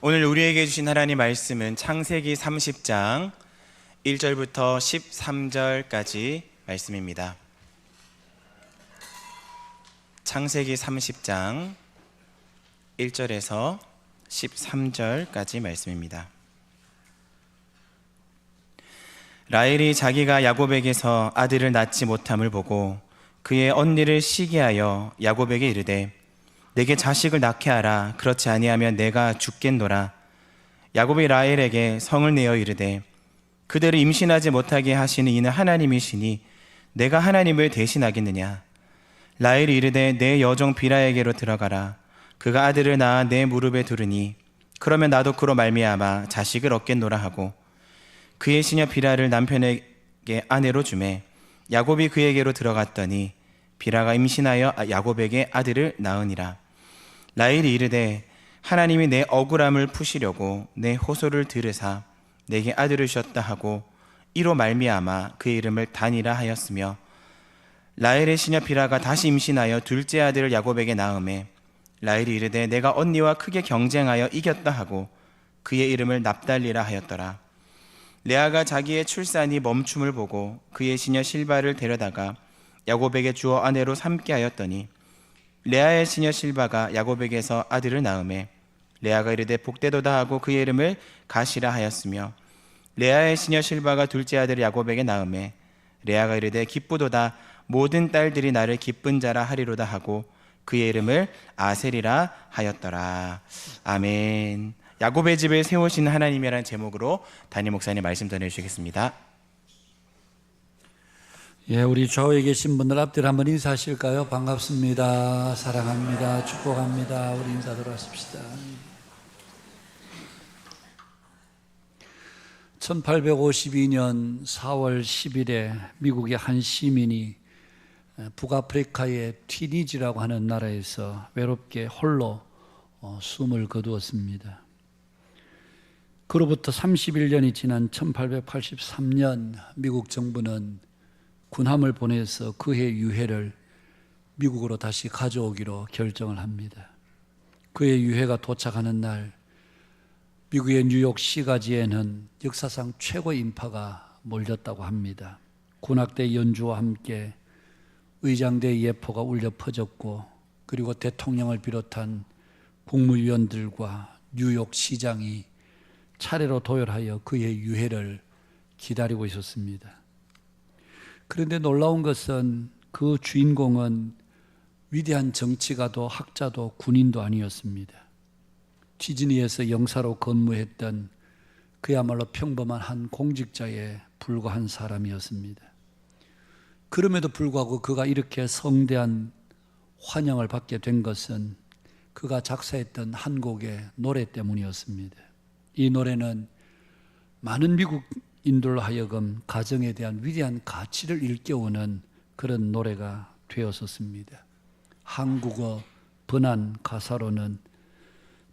오늘 우리에게 주신 하나님 말씀은 창세기 30장 1절부터 13절까지 말씀입니다. 창세기 30장 1절에서 13절까지 말씀입니다. 라헬이 자기가 야곱에게서 아들을 낳지 못함을 보고 그의 언니를 시기하여 야곱에게 이르되 내게 자식을 낳게 하라. 그렇지 아니하면 내가 죽겠노라. 야곱이 라헬에게 성을 내어 이르되 그대를 임신하지 못하게 하시는 이는 하나님이시니 내가 하나님을 대신하겠느냐. 라헬이 이르되 내 여종 비라에게로 들어가라. 그가 아들을 낳아 내 무릎에 두르니 그러면 나도 그로 말미암아 자식을 얻겠노라 하고 그의 시녀 비라를 남편에게 아내로 주매 야곱이 그에게로 들어갔더니 비라가 임신하여 야곱에게 아들을 낳으니라. 라헬이 이르되 하나님이 내 억울함을 푸시려고 내 호소를 들으사 내게 아들을 주셨다 하고 이로 말미암아 그의 이름을 단이라 하였으며 라헬의 시녀 비라가 다시 임신하여 둘째 아들을 야곱에게 낳으매 라헬이 이르되 내가 언니와 크게 경쟁하여 이겼다 하고 그의 이름을 납달리라 하였더라. 레아가 자기의 출산이 멈춤을 보고 그의 시녀 실바를 데려다가 야곱에게 주어 아내로 삼게 하였더니 레아의 시녀 실바가 야곱에게서 아들을 낳으매 레아가 이르되 복되도다 하고 그의 이름을 가시라 하였으며 레아의 시녀 실바가 둘째 아들을 야곱에게 낳으매 레아가 이르되 기쁘도다 모든 딸들이 나를 기쁜 자라 하리로다 하고 그의 이름을 아셀이라 하였더라. 아멘. 야곱의 집을 세우신 하나님이라는 제목으로 담임 목사님 말씀 전해주시겠습니다. 예, 우리 좌우에 계신 분들 앞뒤로 한번 인사하실까요? 반갑습니다. 사랑합니다. 축복합니다. 우리 인사 들어가십시다. 1852년 4월 10일에 미국의 한 시민이 북아프리카의 튀니지라고 하는 나라에서 외롭게 홀로 숨을 거두었습니다. 그로부터 31년이 지난 1883년 미국 정부는 군함을 보내서 그의 유해를 미국으로 다시 가져오기로 결정을 합니다. 그의 유해가 도착하는 날 미국의 뉴욕 시가지에는 역사상 최고의 인파가 몰렸다고 합니다. 군악대 연주와 함께 의장대의 예포가 울려 퍼졌고 그리고 대통령을 비롯한 국무위원들과 뉴욕 시장이 차례로 도열하여 그의 유해를 기다리고 있었습니다. 그런데 놀라운 것은 그 주인공은 위대한 정치가도 학자도 군인도 아니었습니다. 디즈니에서 영사로 근무했던 그야말로 평범한 한 공직자에 불과한 사람이었습니다. 그럼에도 불구하고 그가 이렇게 성대한 환영을 받게 된 것은 그가 작사했던 한 곡의 노래 때문이었습니다. 이 노래는 많은 미국인들로 하여금 가정에 대한 위대한 가치를 일깨우는 그런 노래가 되었었습니다. 한국어 번안 가사로는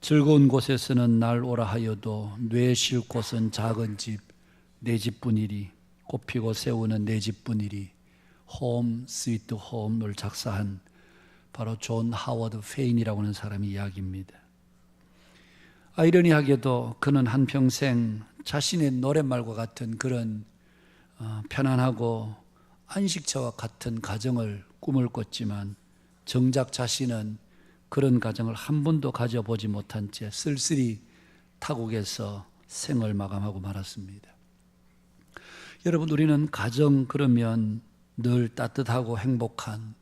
즐거운 곳에서는 날 오라 하여도 뇌 쉴 곳은 작은 집, 내 집뿐이리 꽃피고 세우는 내 집뿐이리 홈 스위트 홈을 작사한 바로 존 하워드 페인이라고 하는 사람의 이야기입니다. 아이러니하게도 그는 한평생 자신의 노랫말과 같은 그런 편안하고 안식처와 같은 가정을 꿈을 꿨지만 정작 자신은 그런 가정을 한 번도 가져보지 못한 채 쓸쓸히 타국에서 생을 마감하고 말았습니다. 여러분, 우리는 가정 그러면 늘 따뜻하고 행복한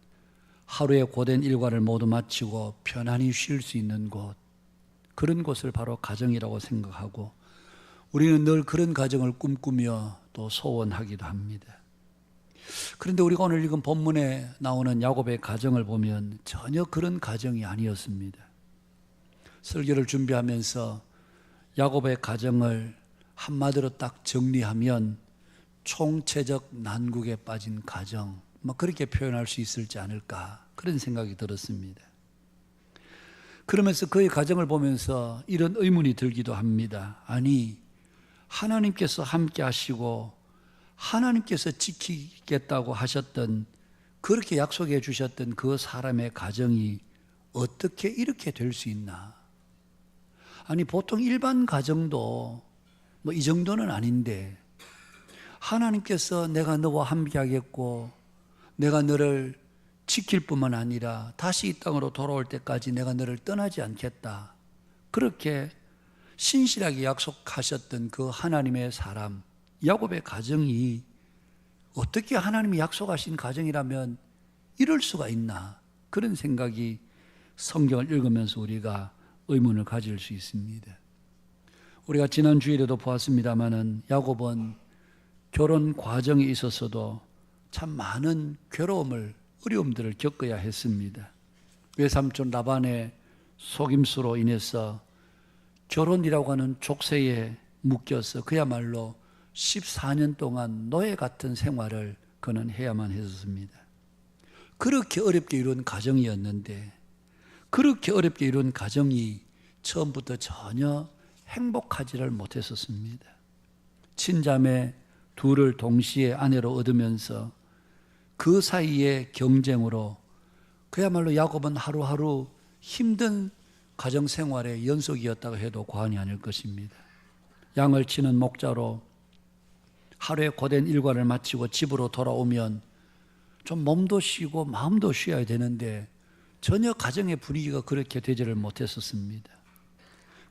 하루의 고된 일과를 모두 마치고 편안히 쉴 수 있는 곳, 그런 곳을 바로 가정이라고 생각하고 우리는 늘 그런 가정을 꿈꾸며 또 소원하기도 합니다. 그런데 우리가 오늘 읽은 본문에 나오는 야곱의 가정을 보면 전혀 그런 가정이 아니었습니다. 설교를 준비하면서 야곱의 가정을 한마디로 딱 정리하면 총체적 난국에 빠진 가정, 그렇게 표현할 수 있을지 않을까 그런 생각이 들었습니다. 그러면서 그의 가정을 보면서 이런 의문이 들기도 합니다. 아니, 하나님께서 함께 하시고 하나님께서 지키겠다고 하셨던, 그렇게 약속해 주셨던 그 사람의 가정이 어떻게 이렇게 될 수 있나? 아니 보통 일반 가정도 뭐 이 정도는 아닌데 하나님께서 내가 너와 함께하겠고 내가 너를 지킬 뿐만 아니라 다시 이 땅으로 돌아올 때까지 내가 너를 떠나지 않겠다. 그렇게 신실하게 약속하셨던 그 하나님의 사람 야곱의 가정이 어떻게 하나님이 약속하신 가정이라면 이럴 수가 있나, 그런 생각이 성경을 읽으면서 우리가 의문을 가질 수 있습니다. 우리가 지난 주일에도 보았습니다마는 야곱은 결혼 과정에 있어서도 참 많은 괴로움을, 어려움들을 겪어야 했습니다. 외삼촌 라반의 속임수로 인해서 결혼이라고 하는 족쇄에 묶여서 그야말로 14년 동안 노예 같은 생활을 그는 해야만 했었습니다. 그렇게 어렵게 이룬 가정이었는데 그렇게 어렵게 이룬 가정이 처음부터 전혀 행복하지를 못했었습니다. 친자매 둘을 동시에 아내로 얻으면서 그 사이의 경쟁으로 그야말로 야곱은 하루하루 힘든 가정생활의 연속이었다고 해도 과언이 아닐 것입니다. 양을 치는 목자로 하루에 고된 일과를 마치고 집으로 돌아오면 좀 몸도 쉬고 마음도 쉬어야 되는데 전혀 가정의 분위기가 그렇게 되지를 못했었습니다.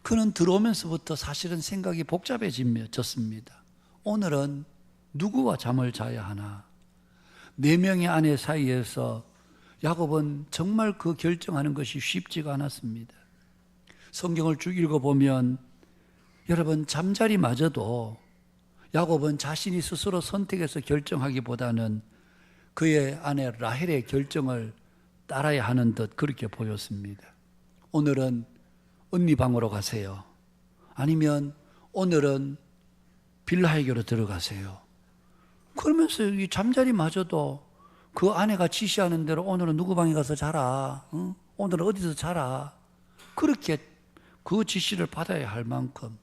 그는 들어오면서부터 사실은 생각이 복잡해졌습니다. 오늘은 누구와 잠을 자야 하나? 4명의 아내 사이에서 야곱은 정말 그 결정하는 것이 쉽지가 않았습니다. 성경을 쭉 읽어보면 여러분 잠자리마저도 야곱은 자신이 스스로 선택해서 결정하기보다는 그의 아내 라헬의 결정을 따라야 하는 듯 그렇게 보였습니다. 오늘은 언니 방으로 가세요. 아니면 오늘은 빌라에게로 들어가세요. 그러면서 이 잠자리마저도 그 아내가 지시하는 대로 오늘은 누구 방에 가서 자라, 응? 오늘은 어디서 자라, 그렇게 그 지시를 받아야 할 만큼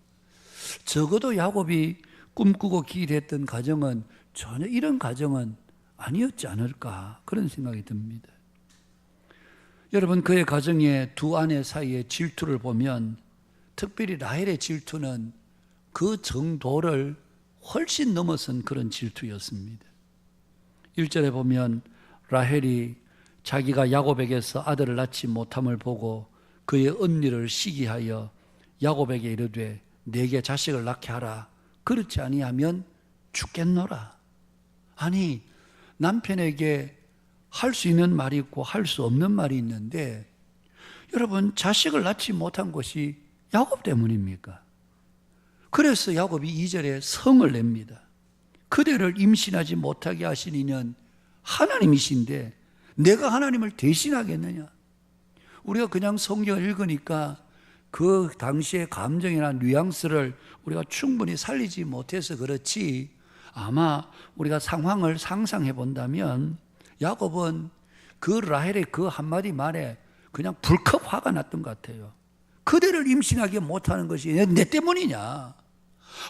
적어도 야곱이 꿈꾸고 기대했던 가정은 전혀 이런 가정은 아니었지 않을까, 그런 생각이 듭니다. 여러분, 그의 가정의 두 아내 사이의 질투를 보면 특별히 라헬의 질투는 그 정도를 훨씬 넘어선 그런 질투였습니다. 1절에 보면 라헬이 자기가 야곱에게서 아들을 낳지 못함을 보고 그의 언니를 시기하여 야곱에게 이르되 내게 자식을 낳게 하라. 그렇지 아니하면 죽겠노라. 아니, 남편에게 할 수 있는 말이 있고 할 수 없는 말이 있는데 여러분, 자식을 낳지 못한 것이 야곱 때문입니까? 그래서 야곱이 2절에 성을 냅니다. 그대를 임신하지 못하게 하신 이는 하나님이신데 내가 하나님을 대신하겠느냐? 우리가 그냥 성경을 읽으니까 그 당시의 감정이나 뉘앙스를 우리가 충분히 살리지 못해서 그렇지, 아마 우리가 상황을 상상해 본다면 야곱은 그 라헬의 그 한마디 말에 그냥 불컥 화가 났던 것 같아요. 그대를 임신하게 못하는 것이 내 때문이냐?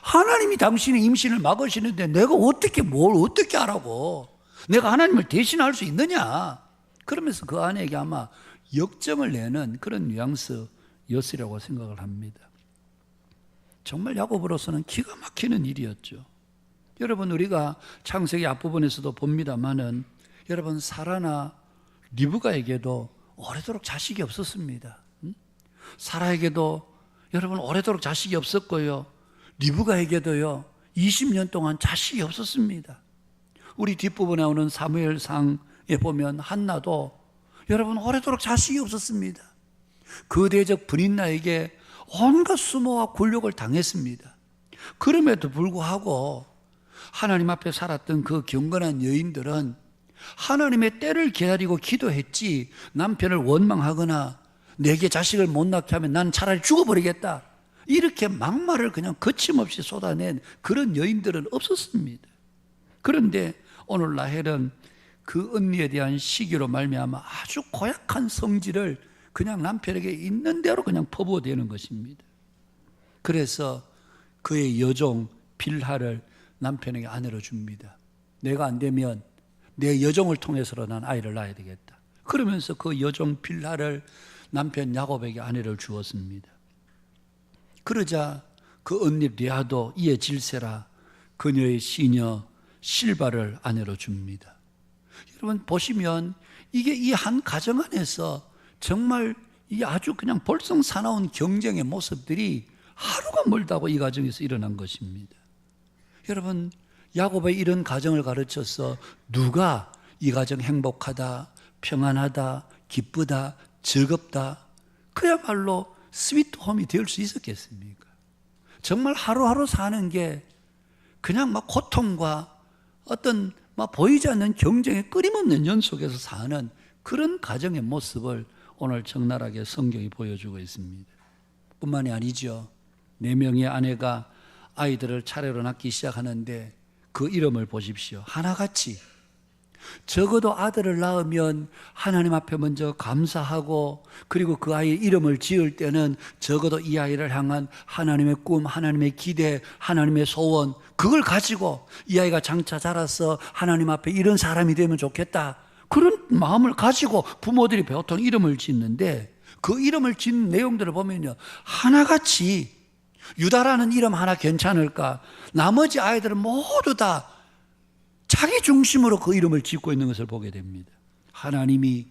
하나님이 당신의 임신을 막으시는데 내가 어떻게 하라고? 내가 하나님을 대신할 수 있느냐? 그러면서 그 아내에게 아마 역정을 내는 그런 뉘앙스였으라고 생각을 합니다. 정말 야곱으로서는 기가 막히는 일이었죠. 여러분, 우리가 창세기 앞부분에서도 봅니다마는 여러분, 사라나 리브가에게도 오래도록 자식이 없었습니다. 사라에게도 여러분 오래도록 자식이 없었고요, 리브가에게도요 20년 동안 자식이 없었습니다. 우리 뒷부분에 나오는 사무엘상에 보면 한나도 여러분 오래도록 자식이 없었습니다. 거대적 브릿나에게 온갖 수모와 굴욕을 당했습니다. 그럼에도 불구하고 하나님 앞에 살았던 그 경건한 여인들은 하나님의 때를 기다리고 기도했지, 남편을 원망하거나 내게 자식을 못 낳게 하면 난 차라리 죽어버리겠다, 이렇게 막말을 그냥 거침없이 쏟아낸 그런 여인들은 없었습니다. 그런데 오늘 라헬은 그 언니에 대한 시기로 말미암아 아주 고약한 성질을 그냥 남편에게 있는 대로 그냥 퍼부어대는 것입니다. 그래서 그의 여종 빌하를 남편에게 아내로 줍니다. 내가 안 되면 내 여종을 통해서로 난 아이를 낳아야 되겠다. 그러면서 그 여종 빌하를 남편 야곱에게 아내를 주었습니다. 그러자 그 언니 레아도 이에 질세라 그녀의 시녀 실바를 아내로 줍니다. 여러분 보시면 이게 이 한 가정 안에서 정말 이 아주 그냥 볼썽사나운 경쟁의 모습들이 하루가 멀다고 이 가정에서 일어난 것입니다. 여러분 야곱의 이런 가정을 가르쳐서 누가 이 가정 행복하다, 평안하다, 기쁘다, 즐겁다 그야말로 스위트홈이 될 수 있었겠습니까? 정말 하루하루 사는 게 그냥 막 고통과 어떤 막 보이지 않는 경쟁의 끊임없는 연속에서 사는 그런 가정의 모습을 오늘 적나라하게 성경이 보여주고 있습니다. 뿐만이 아니죠. 4명의 아내가 아이들을 차례로 낳기 시작하는데 그 이름을 보십시오. 하나같이 적어도 아들을 낳으면 하나님 앞에 먼저 감사하고 그리고 그 아이의 이름을 지을 때는 적어도 이 아이를 향한 하나님의 꿈, 하나님의 기대, 하나님의 소원 그걸 가지고 이 아이가 장차 자라서 하나님 앞에 이런 사람이 되면 좋겠다 그런 마음을 가지고 부모들이 보통 이름을 짓는데 그 이름을 짓는 내용들을 보면요 하나같이 유다라는 이름 하나 괜찮을까? 나머지 아이들은 모두 다 자기 중심으로 그 이름을 짓고 있는 것을 보게 됩니다. 하나님이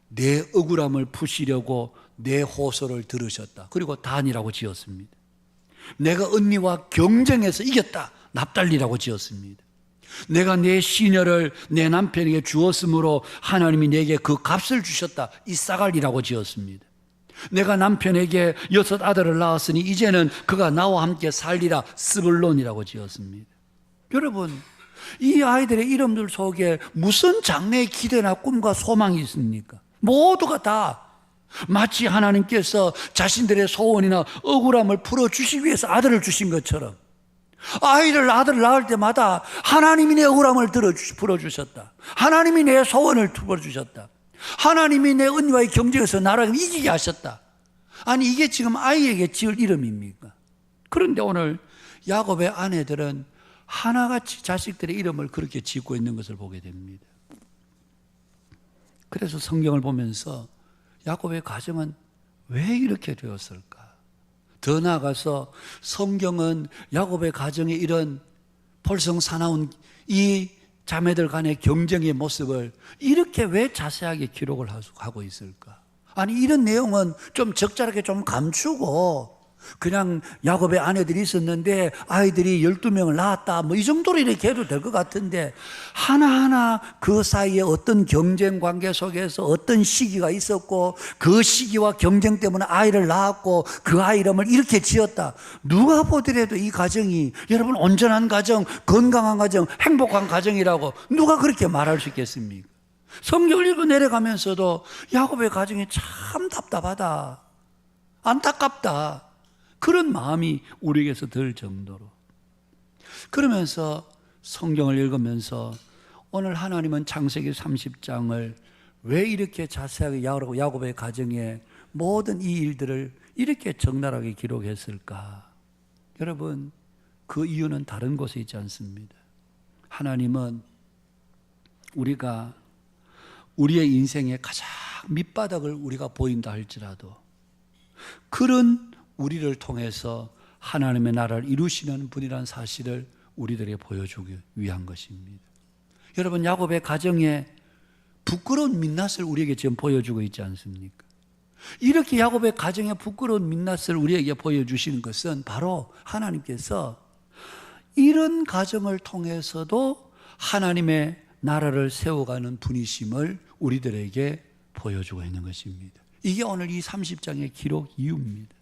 내 억울함을 푸시려고 내 호소를 들으셨다. 그리고 단이라고 지었습니다. 내가 언니와 경쟁해서 이겼다. 납달리라고 지었습니다. 내가 내 시녀를 내 남편에게 주었으므로 하나님이 내게 그 값을 주셨다. 이사갈이라고 지었습니다. 내가 남편에게 6 아들을 낳았으니 이제는 그가 나와 함께 살리라. 스불론이라고 지었습니다. 여러분 이 아이들의 이름들 속에 무슨 장래의 기대나 꿈과 소망이 있습니까? 모두가 다 마치 하나님께서 자신들의 소원이나 억울함을 풀어주시기 위해서 아들을 주신 것처럼 아들을 낳을 때마다 하나님이 내 억울함을 풀어주셨다. 하나님이 내 소원을 풀어주셨다. 하나님이 내 언니와의 경쟁에서 나를 이기게 하셨다. 아니 이게 지금 아이에게 지을 이름입니까? 그런데 오늘 야곱의 아내들은 하나같이 자식들의 이름을 그렇게 짓고 있는 것을 보게 됩니다. 그래서 성경을 보면서 야곱의 가정은 왜 이렇게 되었을까? 더 나아가서 성경은 야곱의 가정의 이런 볼썽사나운 이 자매들 간의 경쟁의 모습을 이렇게 왜 자세하게 기록을 하고 있을까? 아니 이런 내용은 좀 적절하게 좀 감추고 그냥 야곱의 아내들이 있었는데 아이들이 12명을 낳았다 뭐 이 정도로 이렇게 해도 될 것 같은데 하나하나 그 사이에 어떤 경쟁 관계 속에서 어떤 시기가 있었고 그 시기와 경쟁 때문에 아이를 낳았고 그 아이 이름을 이렇게 지었다. 누가 보더라도 이 가정이 여러분 온전한 가정, 건강한 가정, 행복한 가정이라고 누가 그렇게 말할 수 있겠습니까? 성경을 읽고 내려가면서도 야곱의 가정이 참 답답하다, 안타깝다 그런 마음이 우리에게서 들 정도로 그러면서 성경을 읽으면서 오늘 하나님은 창세기 30장을 왜 이렇게 자세하게 야곱의 가정의 모든 이 일들을 이렇게 적나라하게 기록했을까? 여러분 그 이유는 다른 곳에 있지 않습니다. 하나님은 우리가 우리의 인생의 가장 밑바닥을 우리가 보인다 할지라도 그런 우리를 통해서 하나님의 나라를 이루시는 분이라는 사실을 우리들에게 보여주기 위한 것입니다. 여러분 야곱의 가정에 부끄러운 민낯을 우리에게 지금 보여주고 있지 않습니까? 이렇게 야곱의 가정에 부끄러운 민낯을 우리에게 보여주시는 것은 바로 하나님께서 이런 가정을 통해서도 하나님의 나라를 세워가는 분이심을 우리들에게 보여주고 있는 것입니다. 이게 오늘 이 30장의 기록 이유입니다.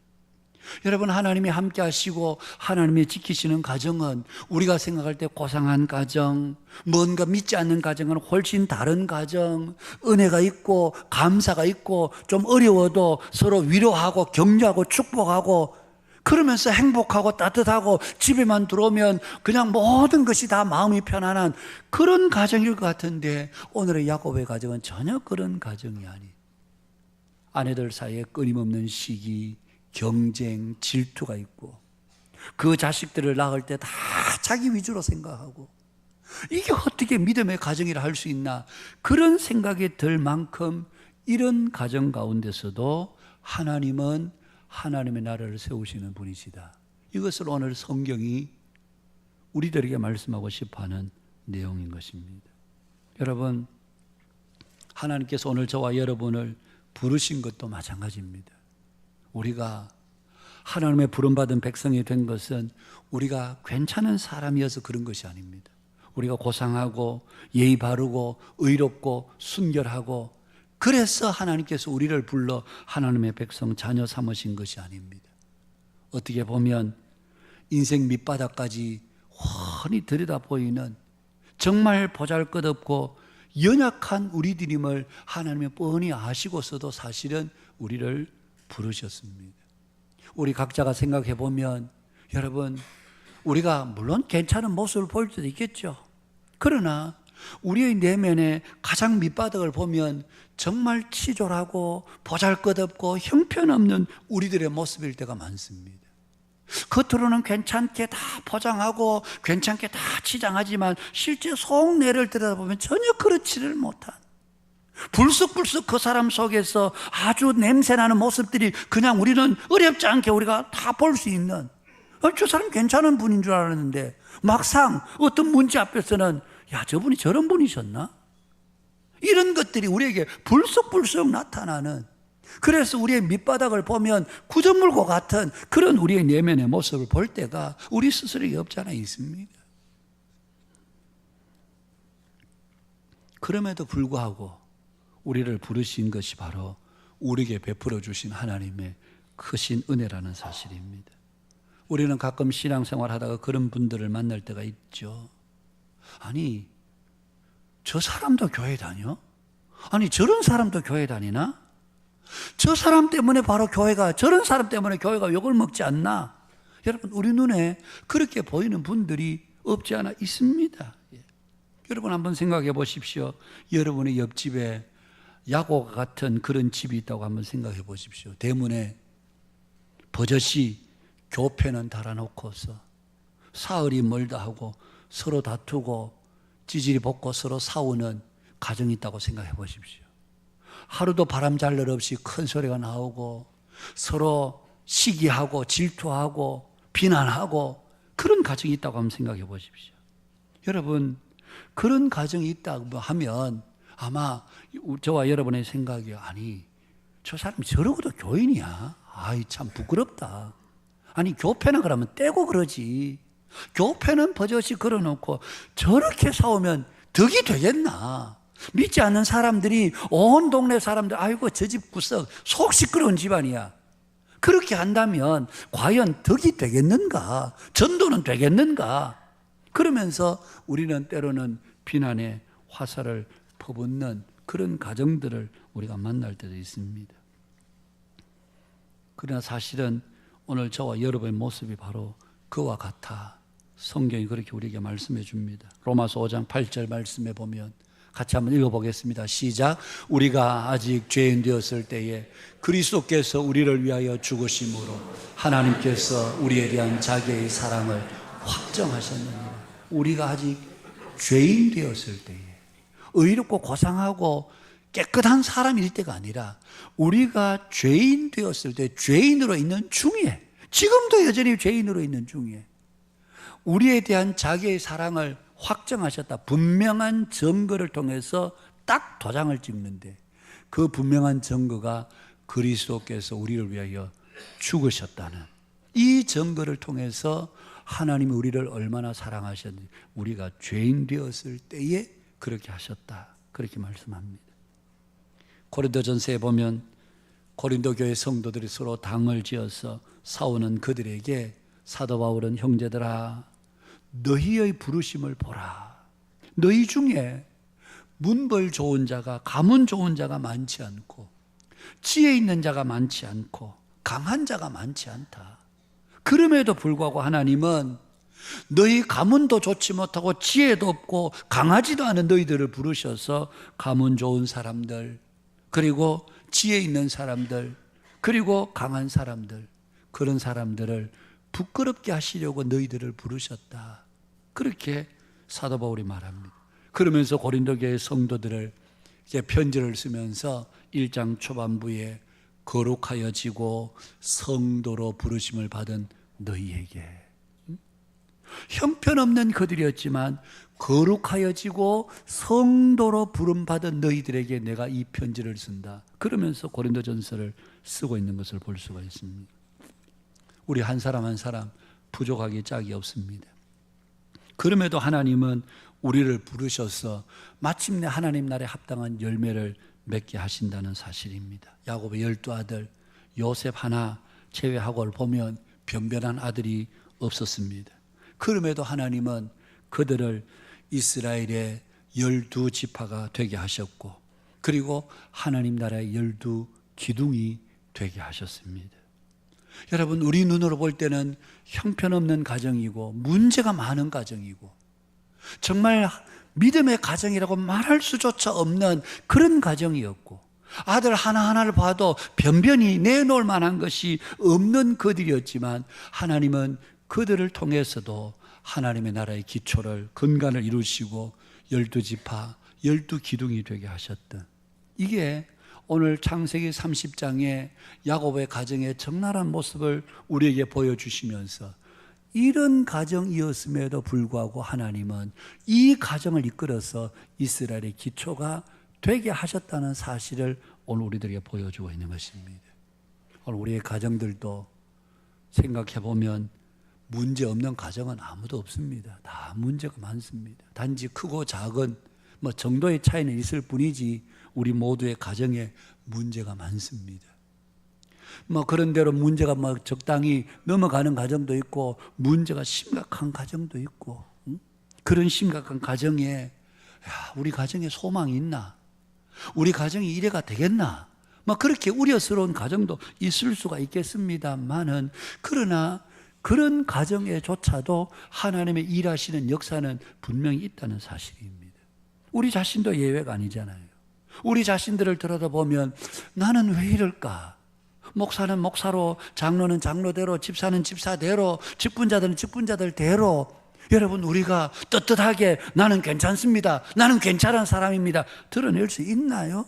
여러분 하나님이 함께 하시고 하나님이 지키시는 가정은 우리가 생각할 때 고상한 가정, 뭔가 믿지 않는 가정은 훨씬 다른 가정, 은혜가 있고 감사가 있고 좀 어려워도 서로 위로하고 격려하고 축복하고 그러면서 행복하고 따뜻하고 집에만 들어오면 그냥 모든 것이 다 마음이 편안한 그런 가정일 것 같은데 오늘의 야곱의 가정은 전혀 그런 가정이 아닌 아내들 사이에 끊임없는 시기, 경쟁, 질투가 있고 그 자식들을 낳을 때 다 자기 위주로 생각하고 이게 어떻게 믿음의 가정이라 할 수 있나 그런 생각이 들 만큼 이런 가정 가운데서도 하나님은 하나님의 나라를 세우시는 분이시다. 이것을 오늘 성경이 우리들에게 말씀하고 싶어하는 내용인 것입니다. 여러분, 하나님께서 오늘 저와 여러분을 부르신 것도 마찬가지입니다. 우리가 하나님의 부름받은 백성이 된 것은 우리가 괜찮은 사람이어서 그런 것이 아닙니다. 우리가 고상하고 예의 바르고 의롭고 순결하고 그래서 하나님께서 우리를 불러 하나님의 백성 자녀 삼으신 것이 아닙니다. 어떻게 보면 인생 밑바닥까지 훤히 들여다보이는 정말 보잘것없고 연약한 우리들임을 하나님이 뻔히 아시고서도 사실은 우리를 부르셨습니다. 우리 각자가 생각해 보면 여러분, 우리가 물론 괜찮은 모습을 보일 때도 있겠죠. 그러나 우리의 내면의 가장 밑바닥을 보면 정말 치졸하고 보잘것없고 형편없는 우리들의 모습일 때가 많습니다. 겉으로는 괜찮게 다 포장하고 괜찮게 다 치장하지만 실제 속내를 들여다보면 전혀 그렇지를 못한, 불쑥불쑥 그 사람 속에서 아주 냄새나는 모습들이 그냥 우리는 어렵지 않게 우리가 다 볼 수 있는, 저 사람 괜찮은 분인 줄 알았는데 막상 어떤 문제 앞에서는 야, 저분이 저런 분이셨나? 이런 것들이 우리에게 불쑥불쑥 나타나는, 그래서 우리의 밑바닥을 보면 구전물과 같은 그런 우리의 내면의 모습을 볼 때가 우리 스스로에게 없지 않아 있습니다. 그럼에도 불구하고 우리를 부르신 것이 바로 우리에게 베풀어 주신 하나님의 크신 은혜라는 사실입니다. 우리는 가끔 신앙생활 하다가 그런 분들을 만날 때가 있죠. 아니, 저 사람도 교회 다녀? 아니, 저런 사람도 교회 다니나? 저 사람 때문에 바로 교회가, 저런 사람 때문에 교회가 욕을 먹지 않나? 여러분, 우리 눈에 그렇게 보이는 분들이 없지 않아 있습니다. 여러분 한번 생각해 보십시오. 여러분의 옆집에 야고가 같은 그런 집이 있다고 한번 생각해 보십시오. 대문에 버젓이 교패는 달아놓고서 사흘이 멀다 하고 서로 다투고 찌질이 벗고 서로 싸우는 가정이 있다고 생각해 보십시오. 하루도 바람 잘 날 없이 큰 소리가 나오고 서로 시기하고 질투하고 비난하고 그런 가정이 있다고 한번 생각해 보십시오. 여러분, 그런 가정이 있다고 하면 아마 저와 여러분의 생각이, 아니, 저 사람이 저러고도 교인이야? 아이, 참 부끄럽다. 아니, 교패나 그러면 떼고 그러지. 교패는 버젓이 걸어놓고 저렇게 싸우면 덕이 되겠나? 믿지 않는 사람들이 온 동네 사람들, 아이고 저 집 구석 속 시끄러운 집안이야, 그렇게 한다면 과연 덕이 되겠는가? 전도는 되겠는가? 그러면서 우리는 때로는 비난의 화살을 퍼붓는 그런 가정들을 우리가 만날 때도 있습니다. 그러나 사실은 오늘 저와 여러분의 모습이 바로 그와 같아. 성경이 그렇게 우리에게 말씀해 줍니다. 로마서 5장 8절 말씀에 보면 같이 한번 읽어보겠습니다. 시작. 우리가 아직 죄인 되었을 때에 그리스도께서 우리를 위하여 죽으심으로 하나님께서 우리에 대한 자기의 사랑을 확정하셨느니라. 우리가 아직 죄인 되었을 때에, 의롭고 고상하고 깨끗한 사람일 때가 아니라 우리가 죄인 되었을 때, 죄인으로 있는 중에, 지금도 여전히 죄인으로 있는 중에 우리에 대한 자기의 사랑을 확정하셨다. 분명한 증거를 통해서 딱 도장을 찍는데, 그 분명한 증거가 그리스도께서 우리를 위하여 죽으셨다는 이 증거를 통해서 하나님이 우리를 얼마나 사랑하셨는지, 우리가 죄인 되었을 때에 그렇게 하셨다, 그렇게 말씀합니다. 고린도전서에 보면 고린도 교회 성도들이 서로 당을 지어서 싸우는 그들에게 사도 바울은, 형제들아, 너희의 부르심을 보라. 너희 중에 문벌 좋은 자가, 가문 좋은 자가 많지 않고 지혜 있는 자가 많지 않고 강한 자가 많지 않다. 그럼에도 불구하고 하나님은 너희 가문도 좋지 못하고 지혜도 없고 강하지도 않은 너희들을 부르셔서 가문 좋은 사람들, 그리고 지혜 있는 사람들, 그리고 강한 사람들, 그런 사람들을 부끄럽게 하시려고 너희들을 부르셨다. 그렇게 사도 바울이 말합니다. 그러면서 고린도 교회 성도들을 이제 편지를 쓰면서 1장 초반부에 거룩하여지고 성도로 부르심을 받은 너희에게. 형편없는 그들이었지만 거룩하여지고 성도로 부름받은 너희들에게 내가 이 편지를 쓴다. 그러면서 고린도전서를 쓰고 있는 것을 볼 수가 있습니다. 우리 한 사람 한 사람 부족하기 짝이 없습니다. 그럼에도 하나님은 우리를 부르셔서 마침내 하나님 나라에 합당한 열매를 맺게 하신다는 사실입니다. 야곱의 12아들 요셉 하나 제외하고를 보면 변변한 아들이 없었습니다. 그럼에도 하나님은 그들을 이스라엘의 12지파가 되게 하셨고, 그리고 하나님 나라의 12기둥이 되게 하셨습니다. 여러분, 우리 눈으로 볼 때는 형편없는 가정이고 문제가 많은 가정이고 정말 믿음의 가정이라고 말할 수조차 없는 그런 가정이었고, 아들 하나하나를 봐도 변변히 내놓을 만한 것이 없는 그들이었지만 하나님은 그들을 통해서도 하나님의 나라의 기초를 근간을 이루시고 12지파 12기둥이 되게 하셨던, 이게 오늘 창세기 30장에 야곱의 가정의 적나라한 모습을 우리에게 보여주시면서 이런 가정이었음에도 불구하고 하나님은 이 가정을 이끌어서 이스라엘의 기초가 되게 하셨다는 사실을 오늘 우리들에게 보여주고 있는 것입니다. 오늘 우리의 가정들도 생각해 보면 문제 없는 가정은 아무도 없습니다. 다 문제가 많습니다. 단지 크고 작은 정도의 차이는 있을 뿐이지 우리 모두의 가정에 문제가 많습니다. 그런대로 문제가 적당히 넘어가는 가정도 있고 문제가 심각한 가정도 있고, 그런 심각한 가정에 우리 가정에 소망이 있나? 우리 가정이 이래가 되겠나? 그렇게 우려스러운 가정도 있을 수가 있겠습니다만은, 그러나 그런 가정에조차도 하나님의 일하시는 역사는 분명히 있다는 사실입니다. 우리 자신도 예외가 아니잖아요. 우리 자신들을 들여다보면 나는 왜 이럴까? 목사는 목사로, 장로는 장로대로, 집사는 집사대로, 직분자들은 직분자들대로, 여러분 우리가 떳떳하게 나는 괜찮습니다, 나는 괜찮은 사람입니다 드러낼 수 있나요?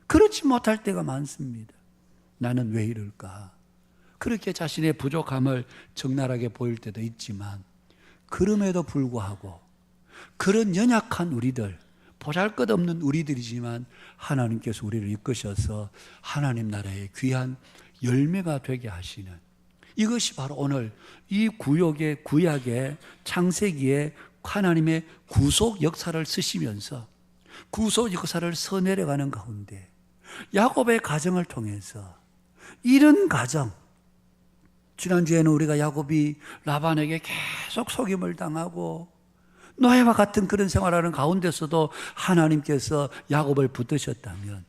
그렇지 못할 때가 많습니다. 나는 왜 이럴까? 그렇게 자신의 부족함을 적나라하게 보일 때도 있지만, 그럼에도 불구하고 그런 연약한 우리들, 보잘것없는 우리들이지만 하나님께서 우리를 이끄셔서 하나님 나라의 귀한 열매가 되게 하시는, 이것이 바로 오늘 이 구약의 창세기에 하나님의 구속 역사를 쓰시면서 구속 역사를 써내려가는 가운데 야곱의 가정을 통해서 이런 가정, 지난주에는 우리가 야곱이 라반에게 계속 속임을 당하고 노예와 같은 그런 생활하는 가운데서도 하나님께서 야곱을 붙드셨다면,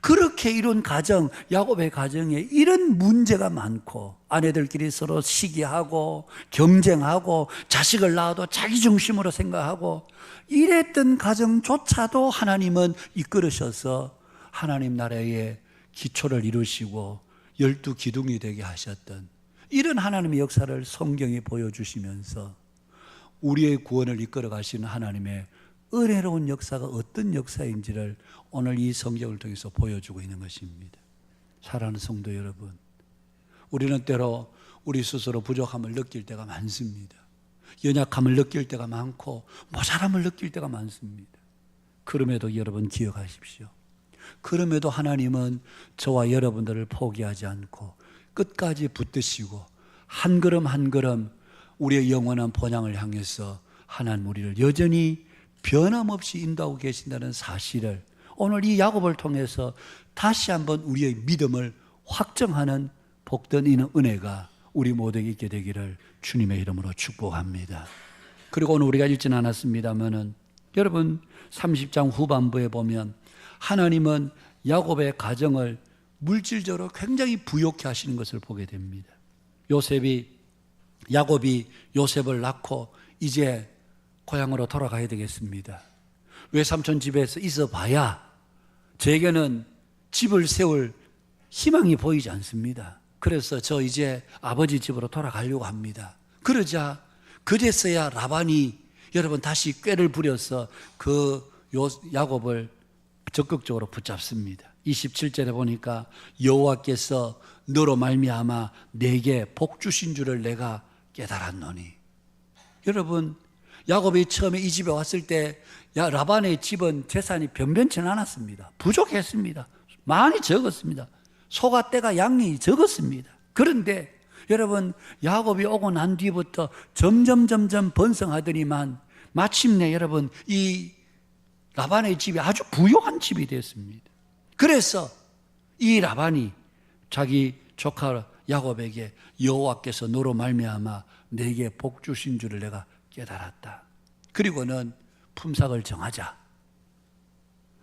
그렇게 이룬 가정, 야곱의 가정에 이런 문제가 많고 아내들끼리 서로 시기하고 경쟁하고 자식을 낳아도 자기 중심으로 생각하고 이랬던 가정조차도 하나님은 이끌으셔서 하나님 나라의 기초를 이루시고 12기둥이 되게 하셨던 이런 하나님의 역사를 성경이 보여주시면서 우리의 구원을 이끌어 가시는 하나님의 은혜로운 역사가 어떤 역사인지를 오늘 이 성경을 통해서 보여주고 있는 것입니다. 사랑하는 성도 여러분, 우리는 때로 우리 스스로 부족함을 느낄 때가 많습니다. 연약함을 느낄 때가 많고 모자람을 느낄 때가 많습니다. 그럼에도 여러분 기억하십시오. 그럼에도 하나님은 저와 여러분들을 포기하지 않고 끝까지 붙드시고 한 걸음 한 걸음 우리의 영원한 본향을 향해서 하나님 우리를 여전히 변함없이 인도하고 계신다는 사실을 오늘 이 야곱을 통해서 다시 한번 우리의 믿음을 확정하는 복된 은혜가 우리 모두에게 있게 되기를 주님의 이름으로 축복합니다. 그리고 오늘 우리가 읽지는 않았습니다만은 여러분 30장 후반부에 보면 하나님은 야곱의 가정을 물질적으로 굉장히 부욕해 하시는 것을 보게 됩니다. 야곱이 요셉을 낳고 이제 고향으로 돌아가야 되겠습니다. 외삼촌 집에서 있어 봐야 저에게는 집을 세울 희망이 보이지 않습니다. 그래서 저 이제 아버지 집으로 돌아가려고 합니다. 그러자 그제서야 라반이 여러분 다시 꾀를 부려서 그 야곱을 적극적으로 붙잡습니다. 27절에 보니까 여호와께서 너로 말미암아 내게 복 주신 줄을 내가 깨달았노니. 여러분, 야곱이 처음에 이 집에 왔을 때 라반의 집은 재산이 변변치 않았습니다. 부족했습니다. 많이 적었습니다. 소가 떼가 양이 적었습니다. 그런데 여러분, 야곱이 오고 난 뒤부터 점점 번성하더니만 마침내 여러분, 이 라반의 집이 아주 부유한 집이 됐습니다. 그래서 이 라반이 자기 조카 야곱에게 여호와께서 너로 말미암아 내게 복 주신 줄을 내가 깨달았다. 그리고는 품삯을 정하자.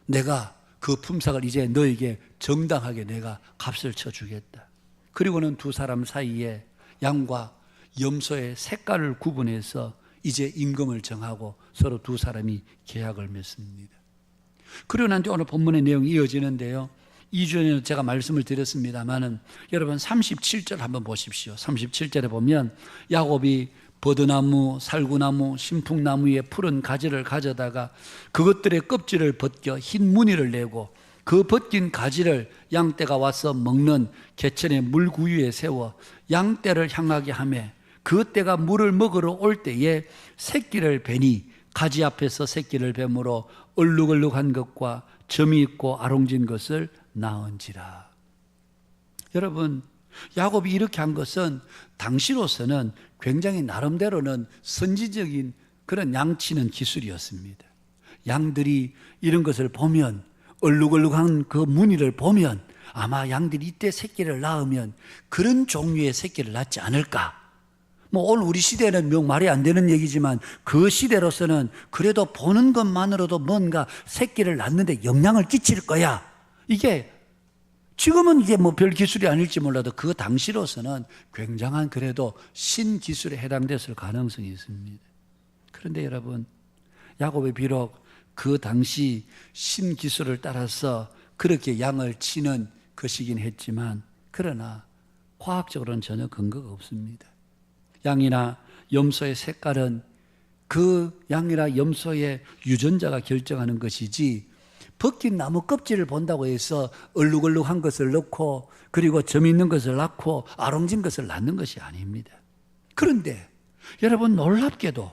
내가 그 품삯을 이제 너에게 정당하게 내가 값을 쳐주겠다. 그리고는 두 사람 사이에 양과 염소의 색깔을 구분해서 이제 임금을 정하고 서로 두 사람이 계약을 맺습니다. 그리고 난 뒤 오늘 본문의 내용이 이어지는데요. 2주 전에 제가 말씀을 드렸습니다마는 여러분 37절 한번 보십시오. 37절에 보면 야곱이 버드나무, 살구나무, 신풍나무의 푸른 가지를 가져다가 그것들의 껍질을 벗겨 흰 무늬를 내고 그 벗긴 가지를 양떼가 와서 먹는 개천의 물구유에 세워 양떼를 향하게 하며 그 떼가 물을 먹으러 올 때에 새끼를 베니 가지 앞에서 새끼를 뱀으로 얼룩얼룩한 것과 점이 있고 아롱진 것을 낳은지라. 여러분, 야곱이 이렇게 한 것은 당시로서는 굉장히 나름대로는 선지적인 그런 양치는 기술이었습니다. 양들이 이런 것을 보면, 얼룩얼룩한 그 무늬를 보면 아마 양들이 이때 새끼를 낳으면 그런 종류의 새끼를 낳지 않을까. 오늘 우리 시대는 말이 안 되는 얘기지만 그 시대로서는 그래도 보는 것만으로도 뭔가 새끼를 낳는데 영향을 끼칠 거야. 이게 지금은 이게 별 기술이 아닐지 몰라도 그 당시로서는 굉장한 그래도 신기술에 해당됐을 가능성이 있습니다. 그런데 여러분, 야곱이 비록 그 당시 신기술을 따라서 그렇게 양을 치는 것이긴 했지만 그러나 과학적으로는 전혀 근거가 없습니다. 양이나 염소의 색깔은 그 양이나 염소의 유전자가 결정하는 것이지 벗긴 나무 껍질을 본다고 해서 얼룩얼룩한 것을 넣고 그리고 점 있는 것을 낳고 아롱진 것을 낳는 것이 아닙니다. 그런데 여러분, 놀랍게도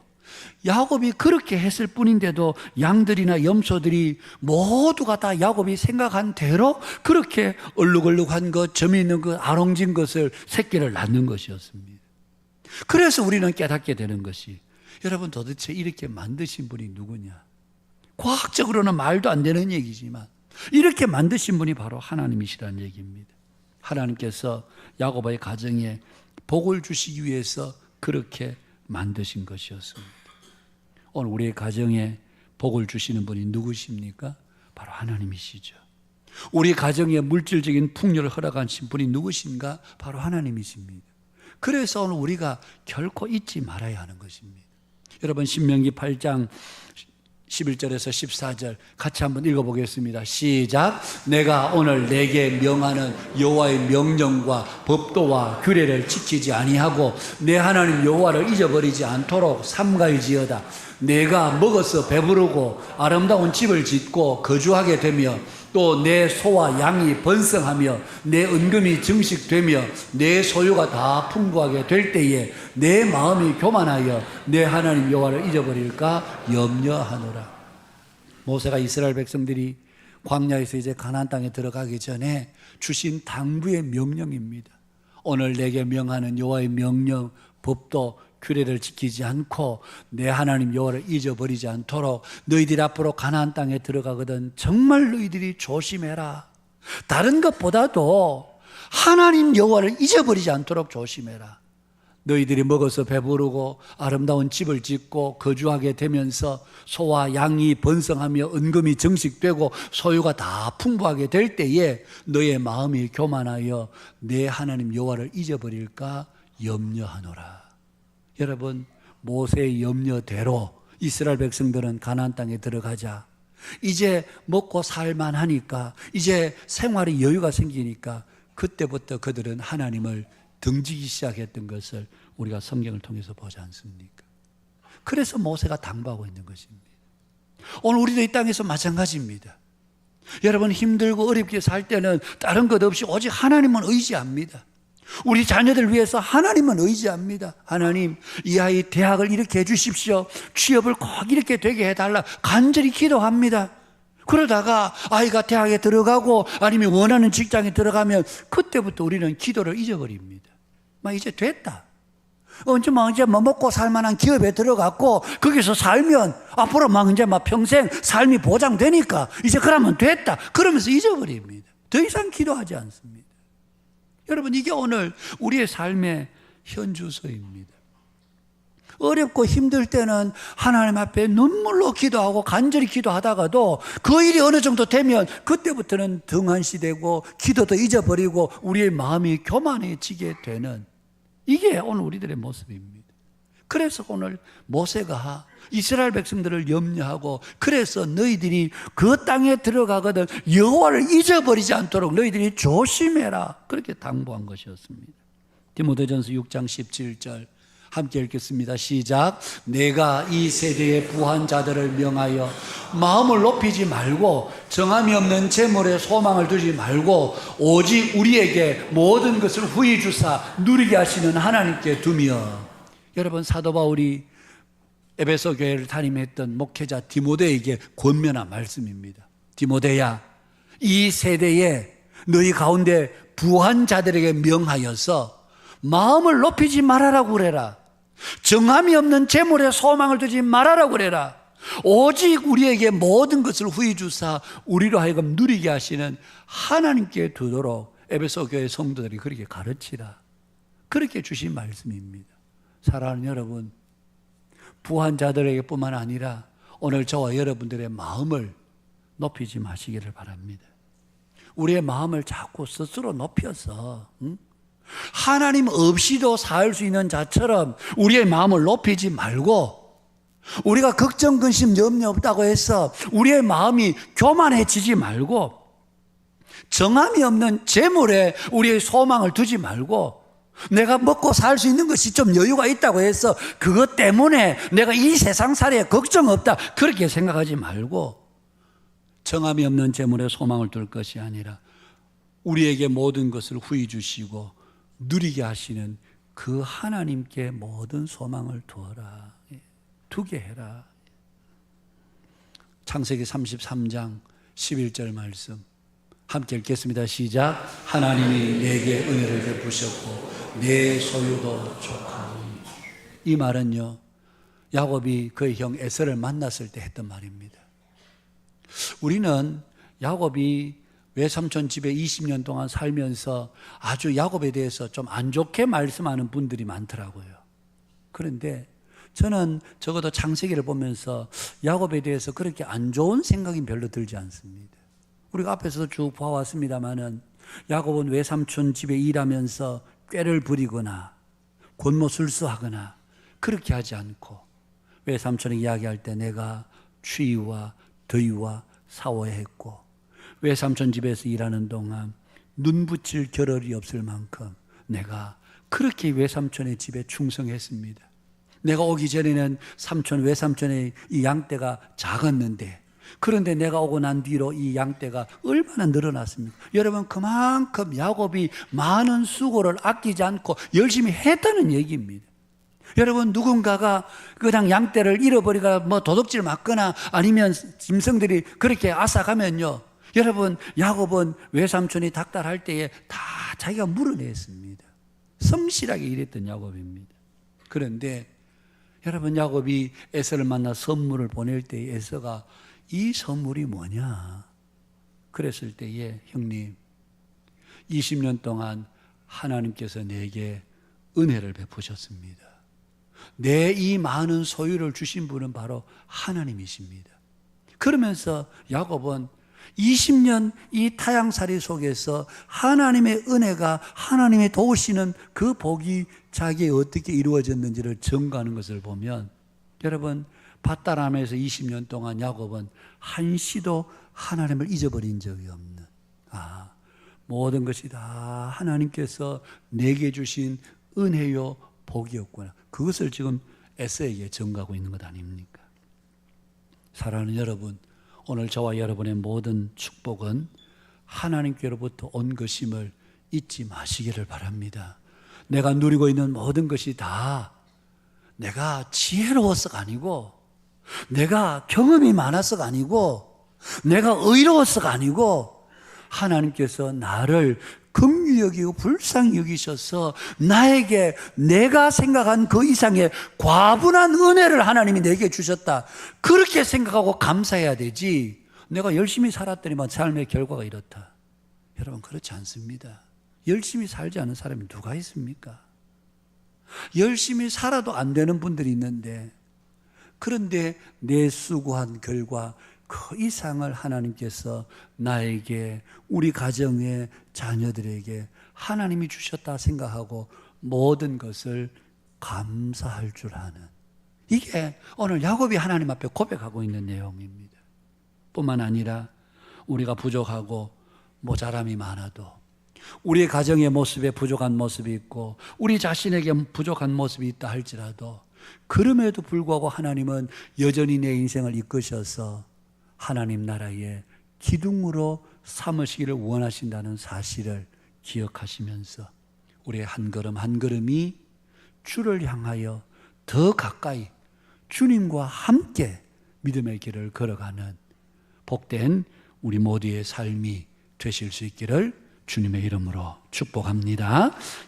야곱이 그렇게 했을 뿐인데도 양들이나 염소들이 모두가 다 야곱이 생각한 대로 그렇게 얼룩얼룩한 것, 점이 있는 것, 아롱진 것을 새끼를 낳는 것이었습니다. 그래서 우리는 깨닫게 되는 것이, 여러분, 도대체 이렇게 만드신 분이 누구냐? 과학적으로는 말도 안 되는 얘기지만 이렇게 만드신 분이 바로 하나님이시라는 얘기입니다. 하나님께서 야곱의 가정에 복을 주시기 위해서 그렇게 만드신 것이었습니다. 오늘 우리의 가정에 복을 주시는 분이 누구십니까? 바로 하나님이시죠. 우리 가정에 물질적인 풍요를 허락하신 분이 누구신가? 바로 하나님이십니다. 그래서 오늘 우리가 결코 잊지 말아야 하는 것입니다. 여러분, 신명기 8장 11절에서 14절 같이 한번 읽어보겠습니다. 시작. 내가 오늘 내게 명하는 여호와의 명령과 법도와 규례를 지키지 아니하고 내 하나님 여호와를 잊어버리지 않도록 삼가일지어다. 내가 먹어서 배부르고 아름다운 집을 짓고 거주하게 되며 또 내 소와 양이 번성하며 내 은금이 증식되며 내 소유가 다 풍부하게 될 때에 내 마음이 교만하여 내 하나님 여호와를 잊어버릴까 염려하노라. 모세가 이스라엘 백성들이 광야에서 이제 가나안 땅에 들어가기 전에 주신 당부의 명령입니다. 오늘 내게 명하는 여호와의 명령, 법도, 규례를 지키지 않고 내 하나님 여호와를 잊어버리지 않도록 너희들이 앞으로 가나안 땅에 들어가거든 정말 너희들이 조심해라. 다른 것보다도 하나님 여호와를 잊어버리지 않도록 조심해라. 너희들이 먹어서 배부르고 아름다운 집을 짓고 거주하게 되면서 소와 양이 번성하며 은금이 증식되고 소유가 다 풍부하게 될 때에 너의 마음이 교만하여 내 하나님 여호와를 잊어버릴까 염려하노라. 여러분, 모세의 염려대로 이스라엘 백성들은 가나안 땅에 들어가자 이제 먹고 살만하니까 이제 생활에 여유가 생기니까 그때부터 그들은 하나님을 등지기 시작했던 것을 우리가 성경을 통해서 보지 않습니까? 그래서 모세가 당부하고 있는 것입니다. 오늘 우리도 이 땅에서 마찬가지입니다. 여러분 힘들고 어렵게 살 때는 다른 것 없이 오직 하나님만 의지합니다. 우리 자녀들 위해서 하나님만 의지합니다. 하나님, 이 아이 대학을 이렇게 해주십시오. 취업을 꼭 이렇게 되게 해달라. 간절히 기도합니다. 그러다가 아이가 대학에 들어가고 아니면 원하는 직장에 들어가면 그때부터 우리는 기도를 잊어버립니다. 이제 됐다. 이제 먹고 살만한 기업에 들어갔고 거기서 살면 앞으로 이제 평생 삶이 보장되니까 이제 그러면 됐다. 그러면서 잊어버립니다. 더 이상 기도하지 않습니다. 여러분, 이게 오늘 우리의 삶의 현주소입니다. 어렵고 힘들 때는 하나님 앞에 눈물로 기도하고 간절히 기도하다가도 그 일이 어느 정도 되면 그때부터는 등한시되고 기도도 잊어버리고 우리의 마음이 교만해지게 되는, 이게 오늘 우리들의 모습입니다. 그래서 오늘 모세가 이스라엘 백성들을 염려하고, 그래서 너희들이 그 땅에 들어가거든 여호와를 잊어버리지 않도록 너희들이 조심해라, 그렇게 당부한 것이었습니다. 디모데전서 6장 17절 함께 읽겠습니다. 시작. 내가 이 세대의 부한 자들을 명하여 마음을 높이지 말고 정함이 없는 재물에 소망을 두지 말고 오직 우리에게 모든 것을 후히 주사 누리게 하시는 하나님께 두며. 여러분, 사도 바울이 에베소 교회를 담임했던 목회자 디모데에게 권면한 말씀입니다. 디모데야, 이 세대에 너희 가운데 부한 자들에게 명하여서 마음을 높이지 말아라고 그래라. 정함이 없는 재물에 소망을 두지 말아라고 그래라. 오직 우리에게 모든 것을 후히 주사 우리로 하여금 누리게 하시는 하나님께 두도록 에베소 교회 성도들이 그렇게 가르치라, 그렇게 주신 말씀입니다. 사랑하는 여러분, 부한 자들에게 뿐만 아니라 오늘 저와 여러분들의 마음을 높이지 마시기를 바랍니다. 우리의 마음을 자꾸 스스로 높여서 하나님 없이도 살 수 있는 자처럼 우리의 마음을 높이지 말고, 우리가 걱정, 근심, 염려 없다고 해서 우리의 마음이 교만해지지 말고, 정함이 없는 재물에 우리의 소망을 두지 말고, 내가 먹고 살 수 있는 것이 좀 여유가 있다고 해서 그것 때문에 내가 이 세상살이에 걱정 없다, 그렇게 생각하지 말고, 정함이 없는 재물에 소망을 둘 것이 아니라 우리에게 모든 것을 후히 주시고 누리게 하시는 그 하나님께 모든 소망을 두어라, 두게 해라. 창세기 33장 11절 말씀 함께 읽겠습니다. 시작. 하나님이 내게 은혜를 베푸셨고 내 소유도 족하니. 이 말은요, 야곱이 그의 형 에서를 만났을 때 했던 말입니다. 우리는 야곱이 외삼촌 집에 20년 동안 살면서 아주 야곱에 대해서 좀 안 좋게 말씀하는 분들이 많더라고요. 그런데 저는 적어도 창세기를 보면서 야곱에 대해서 그렇게 안 좋은 생각이 별로 들지 않습니다. 우리가 앞에서도 쭉 봐왔습니다마는 야곱은 외삼촌 집에 일하면서 꾀를 부리거나 권모술수하거나 그렇게 하지 않고, 외삼촌이 이야기할 때 내가 추위와 더위와 사워했고, 외삼촌 집에서 일하는 동안 눈 붙일 겨를이 없을 만큼 내가 그렇게 외삼촌의 집에 충성했습니다. 내가 오기 전에는 외삼촌의 이 양떼가 작았는데, 그런데 내가 오고 난 뒤로 이 양떼가 얼마나 늘어났습니까? 여러분, 그만큼 야곱이 많은 수고를 아끼지 않고 열심히 했다는 얘기입니다. 여러분, 누군가가 그냥 양떼를 잃어버리거나 도둑질 맞거나 아니면 짐승들이 그렇게 앗아가면요, 여러분, 야곱은 외삼촌이 닥달할 때에 다 자기가 물어냈습니다. 성실하게 일했던 야곱입니다. 그런데 여러분, 야곱이 에서를 만나 선물을 보낼 때에 에서가 이 선물이 뭐냐 그랬을 때에, 형님, 20년 동안 하나님께서 내게 은혜를 베푸셨습니다. 내 이 많은 소유를 주신 분은 바로 하나님이십니다. 그러면서 야곱은 20년 이 타향살이 속에서 하나님의 은혜가, 하나님의 도우시는 그 복이 자기에 어떻게 이루어졌는지를 증거하는 것을 보면, 여러분, 밧다람에서 20년 동안 야곱은 한시도 하나님을 잊어버린 적이 없는, 모든 것이 다 하나님께서 내게 주신 은혜요 복이었구나, 그것을 지금 에서에게 증거하고 있는 것 아닙니까? 사랑하는 여러분, 오늘 저와 여러분의 모든 축복은 하나님께로부터 온 것임을 잊지 마시기를 바랍니다. 내가 누리고 있는 모든 것이 다 내가 지혜로워서가 아니고, 내가 경험이 많아서가 아니고, 내가 의로워서가 아니고, 하나님께서 나를 긍휼히 여기고 불쌍히 여기셔서 나에게 내가 생각한 그 이상의 과분한 은혜를 하나님이 내게 주셨다, 그렇게 생각하고 감사해야 되지, 내가 열심히 살았더니만 삶의 결과가 이렇다. 여러분, 그렇지 않습니다. 열심히 살지 않은 사람이 누가 있습니까? 열심히 살아도 안 되는 분들이 있는데, 그런데 내 수고한 결과 그 이상을 하나님께서 나에게, 우리 가정의 자녀들에게 하나님이 주셨다 생각하고 모든 것을 감사할 줄 아는, 이게 오늘 야곱이 하나님 앞에 고백하고 있는 내용입니다. 뿐만 아니라 우리가 부족하고 모자람이 많아도, 우리의 가정의 모습에 부족한 모습이 있고 우리 자신에게 부족한 모습이 있다 할지라도, 그럼에도 불구하고 하나님은 여전히 내 인생을 이끄셔서 하나님 나라의 기둥으로 삼으시기를 원하신다는 사실을 기억하시면서 우리의 한 걸음 한 걸음이 주를 향하여 더 가까이 주님과 함께 믿음의 길을 걸어가는 복된 우리 모두의 삶이 되실 수 있기를 주님의 이름으로 축복합니다.